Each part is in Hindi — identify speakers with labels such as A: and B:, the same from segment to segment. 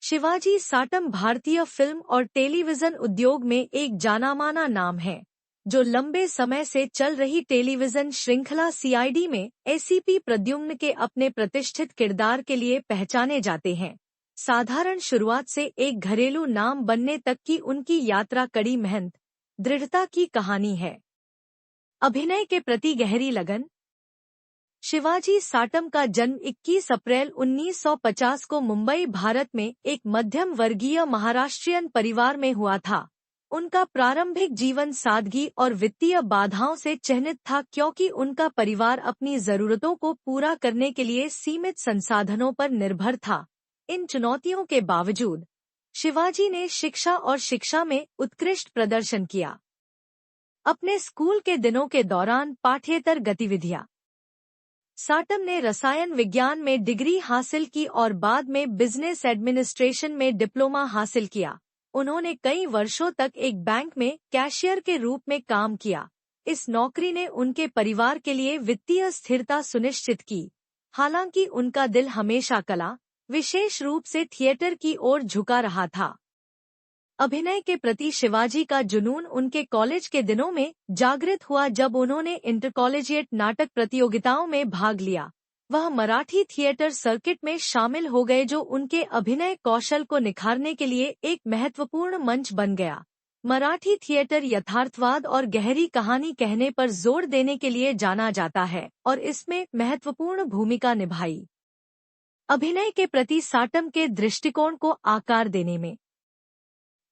A: शिवाजी साटम भारतीय फिल्म और टेलीविजन उद्योग में एक जाना-माना नाम है, जो लंबे समय से चल रही टेलीविजन श्रृंखला सीआईडी में एसीपी प्रद्युम्न के अपने प्रतिष्ठित किरदार के लिए पहचाने जाते हैं। साधारण शुरुआत से एक घरेलू नाम बनने तक की उनकी यात्रा कड़ी मेहनत, दृढ़ता की कहानी है। अभिनय के प्रति गहरी लगन। शिवाजी साटम का जन्म 21 अप्रैल 1950 को मुंबई, भारत में एक मध्यम वर्गीय महाराष्ट्रियन परिवार में हुआ था। उनका प्रारंभिक जीवन सादगी और वित्तीय बाधाओं से चिन्हित था, क्योंकि उनका परिवार अपनी जरूरतों को पूरा करने के लिए सीमित संसाधनों पर निर्भर था। इन चुनौतियों के बावजूद शिवाजी ने शिक्षा और शिक्षा में उत्कृष्ट प्रदर्शन किया। अपने स्कूल के दिनों के दौरान पाठ्येतर गतिविधियां। साटम ने रसायन विज्ञान में डिग्री हासिल की और बाद में बिजनेस एडमिनिस्ट्रेशन में डिप्लोमा हासिल किया। उन्होंने कई वर्षों तक एक बैंक में कैशियर के रूप में काम किया। इस नौकरी ने उनके परिवार के लिए वित्तीय स्थिरता सुनिश्चित की। हालांकि उनका दिल हमेशा कला, विशेष रूप से थिएटर की ओर झुका रहा था। अभिनय के प्रति शिवाजी का जुनून उनके कॉलेज के दिनों में जागृत हुआ, जब उन्होंने इंटरकॉलेजिएट नाटक प्रतियोगिताओं में भाग लिया। वह मराठी थिएटर सर्किट में शामिल हो गए, जो उनके अभिनय कौशल को निखारने के लिए एक महत्वपूर्ण मंच बन गया। मराठी थिएटर यथार्थवाद और गहरी कहानी कहने पर जोर देने के लिए जाना जाता है और इसमें महत्वपूर्ण भूमिका निभाई। अभिनय के प्रति साटम के दृष्टिकोण को आकार देने में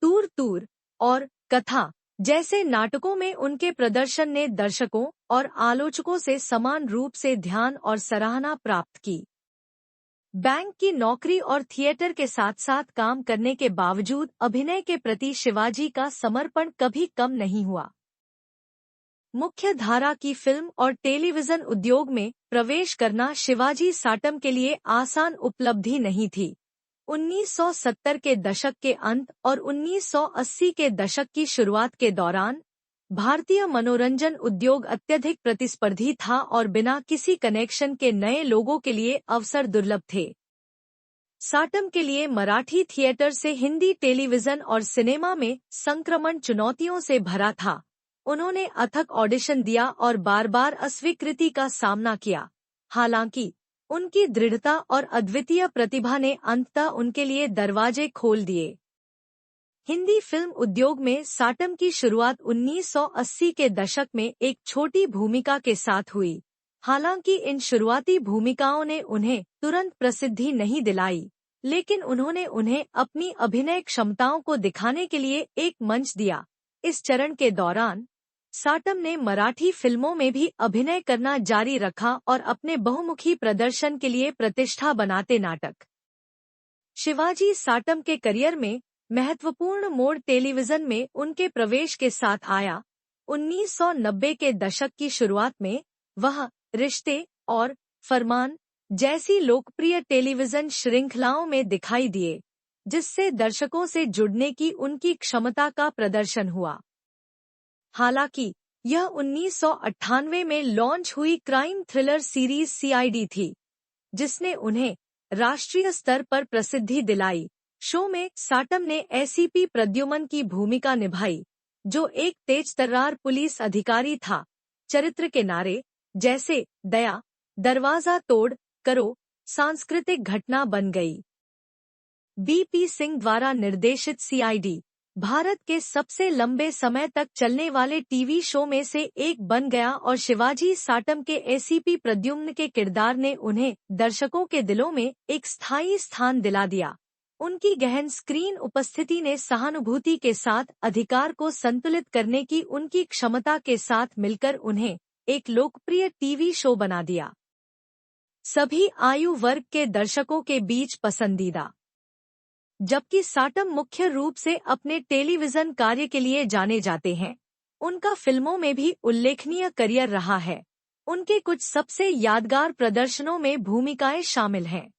A: तूर तूर और कथा जैसे नाटकों में उनके प्रदर्शन ने दर्शकों और आलोचकों से समान रूप से ध्यान और सराहना प्राप्त की। बैंक की नौकरी और थिएटर के साथ साथ काम करने के बावजूद अभिनय के प्रति शिवाजी का समर्पण कभी कम नहीं हुआ। मुख्य धारा की फिल्म और टेलीविजन उद्योग में प्रवेश करना शिवाजी साटम के लिए आसान उपलब्धि नहीं थी। 1970 के दशक के अंत और 1980 के दशक की शुरुआत के दौरान भारतीय मनोरंजन उद्योग अत्यधिक प्रतिस्पर्धी था और बिना किसी कनेक्शन के नए लोगों के लिए अवसर दुर्लभ थे। साटम के लिए मराठी थिएटर से हिंदी टेलीविजन और सिनेमा में संक्रमण चुनौतियों से भरा था। उन्होंने अथक ऑडिशन दिया और बार बार अस्वीकृति का सामना किया। हालांकि उनकी दृढ़ता और अद्वितीय प्रतिभा ने अंततः उनके लिए दरवाजे खोल दिए। हिंदी फिल्म उद्योग में साटम की शुरुआत 1980 के दशक में एक छोटी भूमिका के साथ हुई। हालांकि इन शुरुआती भूमिकाओं ने उन्हें तुरंत प्रसिद्धि नहीं दिलाई, लेकिन उन्होंने उन्हें अपनी अभिनय क्षमताओं को दिखाने के लिए एक मंच दिया। इस चरण के दौरान साटम ने मराठी फिल्मों में भी अभिनय करना जारी रखा और अपने बहुमुखी प्रदर्शन के लिए प्रतिष्ठा बनाते नाटक। शिवाजी साटम के करियर में महत्वपूर्ण मोड़ टेलीविजन में उनके प्रवेश के साथ आया। 1990 के दशक की शुरुआत में वह रिश्ते और फरमान जैसी लोकप्रिय टेलीविजन श्रृंखलाओं में दिखाई दिए, जिससे दर्शकों से जुड़ने की उनकी क्षमता का प्रदर्शन हुआ। हालांकि यह 1998 में लॉन्च हुई क्राइम थ्रिलर सीरीज सीआईडी थी, जिसने उन्हें राष्ट्रीय स्तर पर प्रसिद्धि दिलाई। शो में साटम ने एसीपी प्रद्युम्न की भूमिका निभाई, जो एक तेजतर्रार पुलिस अधिकारी था। चरित्र के नारे जैसे दया, दरवाजा तोड़ करो सांस्कृतिक घटना बन गई। बीपी सिंह द्वारा निर्देशित सीआईडी भारत के सबसे लंबे समय तक चलने वाले टीवी शो में से एक बन गया और शिवाजी साटम के एसीपी प्रद्युम्न के किरदार ने उन्हें दर्शकों के दिलों में एक स्थायी स्थान दिला दिया। उनकी गहन स्क्रीन उपस्थिति ने सहानुभूति के साथ अधिकार को संतुलित करने की उनकी क्षमता के साथ मिलकर उन्हें एक लोकप्रिय टीवी शो बना दिया। सभी आयु वर्ग के दर्शकों के बीच पसंदीदा। जबकि साटम मुख्य रूप से अपने टेलीविजन कार्य के लिए जाने जाते हैं, उनका फिल्मों में भी उल्लेखनीय करियर रहा है। उनके कुछ सबसे यादगार प्रदर्शनों में भूमिकाएं शामिल हैं।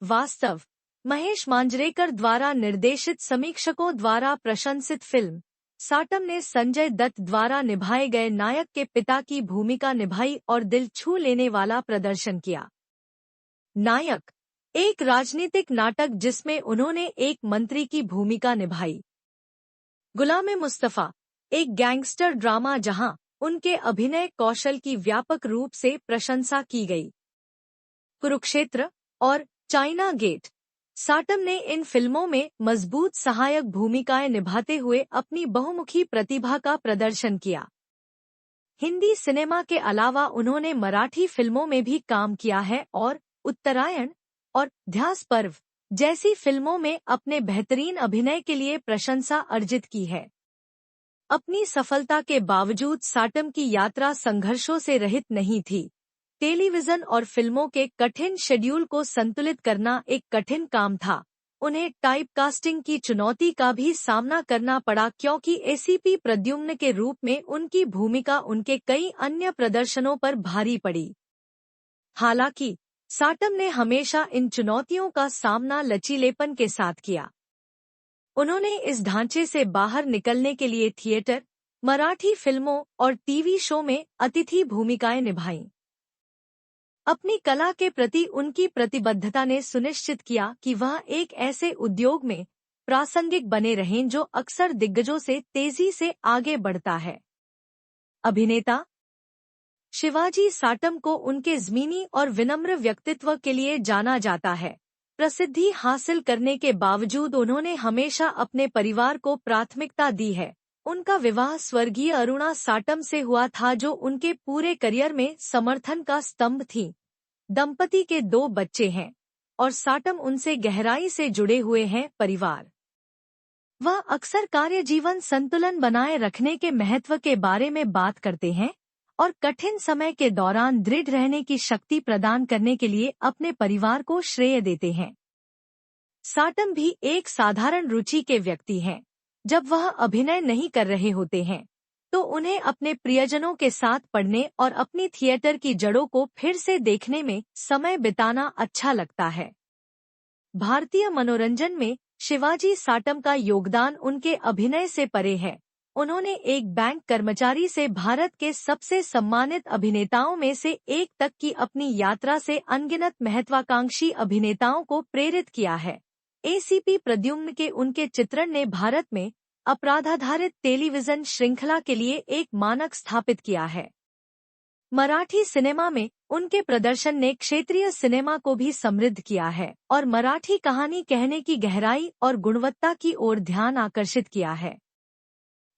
A: वास्तव, महेश मांजरेकर द्वारा निर्देशित, समीक्षकों द्वारा प्रशंसित फिल्म साटम ने संजय दत्त द्वारा निभाए गए नायक के पिता की भूमिका निभाई और दिल छू लेने वाला प्रदर्शन किया। नायक एक राजनीतिक नाटक जिसमें उन्होंने एक मंत्री की भूमिका निभाई। गुलाम-ए-मुस्तफा, एक गैंगस्टर ड्रामा जहां उनके अभिनय कौशल की व्यापक रूप से प्रशंसा की गई। कुरुक्षेत्र और चाइना गेट। साटम ने इन फिल्मों में मजबूत सहायक भूमिकाएं निभाते हुए अपनी बहुमुखी प्रतिभा का प्रदर्शन किया। हिंदी सिनेमा के अलावा उन्होंने मराठी फिल्मों में भी काम किया है और उत्तरायण और ध्यास पर्व जैसी फिल्मों में अपने बेहतरीन अभिनय के लिए प्रशंसा अर्जित की है। अपनी सफलता के बावजूद साटम की यात्रा संघर्षों से रहित नहीं थी। टेलीविजन और फिल्मों के कठिन शेड्यूल को संतुलित करना एक कठिन काम था। उन्हें टाइपकास्टिंग की चुनौती का भी सामना करना पड़ा क्योंकि एसीपी प्रद्युम्न के रूप में उनकी भूमिका उनके कई अन्य प्रदर्शनों पर भारी पड़ी। हालांकि साटम ने हमेशा इन चुनौतियों का सामना लचीलेपन के साथ किया। उन्होंने इस ढांचे से बाहर निकलने के लिए थिएटर, मराठी फिल्मों और टीवी शो में अतिथि भूमिकाएं निभाईं। अपनी कला के प्रति उनकी प्रतिबद्धता ने सुनिश्चित किया कि वह एक ऐसे उद्योग में प्रासंगिक बने रहें जो अक्सर दिग्गजों से तेजी से आगे बढ़ता है। अभिनेता शिवाजी साटम को उनके ज़मीनी और विनम्र व्यक्तित्व के लिए जाना जाता है। प्रसिद्धि हासिल करने के बावजूद उन्होंने हमेशा अपने परिवार को प्राथमिकता दी है। उनका विवाह स्वर्गीय अरुणा साटम से हुआ था जो उनके पूरे करियर में समर्थन का स्तंभ थी। दंपति के 2 बच्चे हैं और साटम उनसे गहराई से जुड़े हुए हैं। परिवार वह अक्सर कार्य जीवन संतुलन बनाए रखने के महत्व के बारे में बात करते हैं और कठिन समय के दौरान दृढ़ रहने की शक्ति प्रदान करने के लिए अपने परिवार को श्रेय देते हैं। साटम भी एक साधारण रुचि के व्यक्ति हैं। जब वह अभिनय नहीं कर रहे होते हैं तो उन्हें अपने प्रियजनों के साथ पढ़ने और अपनी थिएटर की जड़ों को फिर से देखने में समय बिताना अच्छा लगता है। भारतीय मनोरंजन में शिवाजी साटम का योगदान उनके अभिनय से परे है। उन्होंने एक बैंक कर्मचारी से भारत के सबसे सम्मानित अभिनेताओं में से एक तक की अपनी यात्रा से अनगिनत महत्वाकांक्षी अभिनेताओं को प्रेरित किया है। एसीपी प्रद्युम्न के उनके चित्रण ने भारत में अपराधाधारित टेलीविजन श्रृंखला के लिए एक मानक स्थापित किया है। मराठी सिनेमा में उनके प्रदर्शन ने क्षेत्रीय सिनेमा को भी समृद्ध किया है और मराठी कहानी कहने की गहराई और गुणवत्ता की ओर ध्यान आकर्षित किया है।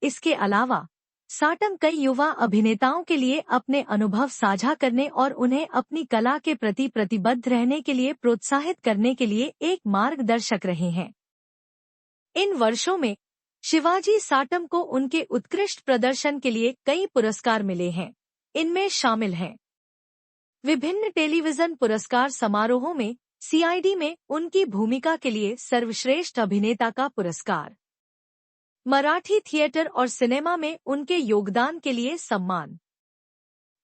A: इसके अलावा साटम कई युवा अभिनेताओं के लिए अपने अनुभव साझा करने और उन्हें अपनी कला के प्रति प्रतिबद्ध रहने के लिए प्रोत्साहित करने के लिए एक मार्गदर्शक रहे हैं। इन वर्षों में शिवाजी साटम को उनके उत्कृष्ट प्रदर्शन के लिए कई पुरस्कार मिले हैं। इनमें शामिल हैं विभिन्न टेलीविजन पुरस्कार समारोहों में सीआईडी में उनकी भूमिका के लिए सर्वश्रेष्ठ अभिनेता का पुरस्कार, मराठी थिएटर और सिनेमा में उनके योगदान के लिए सम्मान,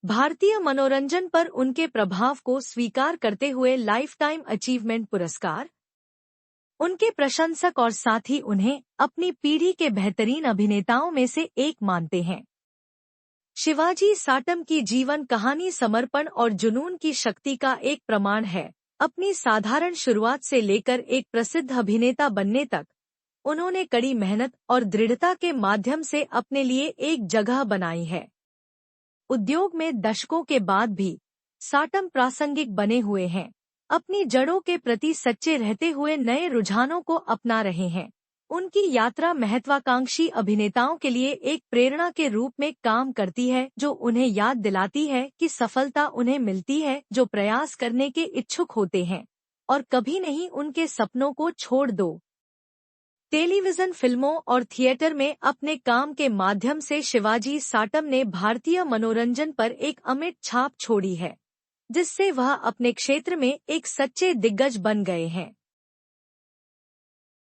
A: भारतीय मनोरंजन पर उनके प्रभाव को स्वीकार करते हुए लाइफ टाइम अचीवमेंट पुरस्कार। उनके प्रशंसक और साथी उन्हें अपनी पीढ़ी के बेहतरीन अभिनेताओं में से एक मानते हैं। शिवाजी साटम की जीवन कहानी समर्पण और जुनून की शक्ति का एक प्रमाण है। अपनी साधारण शुरुआत से लेकर एक प्रसिद्ध अभिनेता बनने तक उन्होंने कड़ी मेहनत और दृढ़ता के माध्यम से अपने लिए एक जगह बनाई है। उद्योग में दशकों के बाद भी साटम प्रासंगिक बने हुए हैं, अपनी जड़ों के प्रति सच्चे रहते हुए नए रुझानों को अपना रहे हैं। उनकी यात्रा महत्वाकांक्षी अभिनेताओं के लिए एक प्रेरणा के रूप में काम करती है, जो उन्हें याद दिलाती है कि सफलता उन्हें मिलती है जो प्रयास करने के इच्छुक होते हैं, और कभी नहीं उनके सपनों को छोड़ दो। टेलीविजन, फिल्मों और थिएटर में अपने काम के माध्यम से शिवाजी साटम ने भारतीय मनोरंजन पर एक अमिट छाप छोड़ी है, जिससे वह अपने क्षेत्र में एक सच्चे दिग्गज बन गए हैं।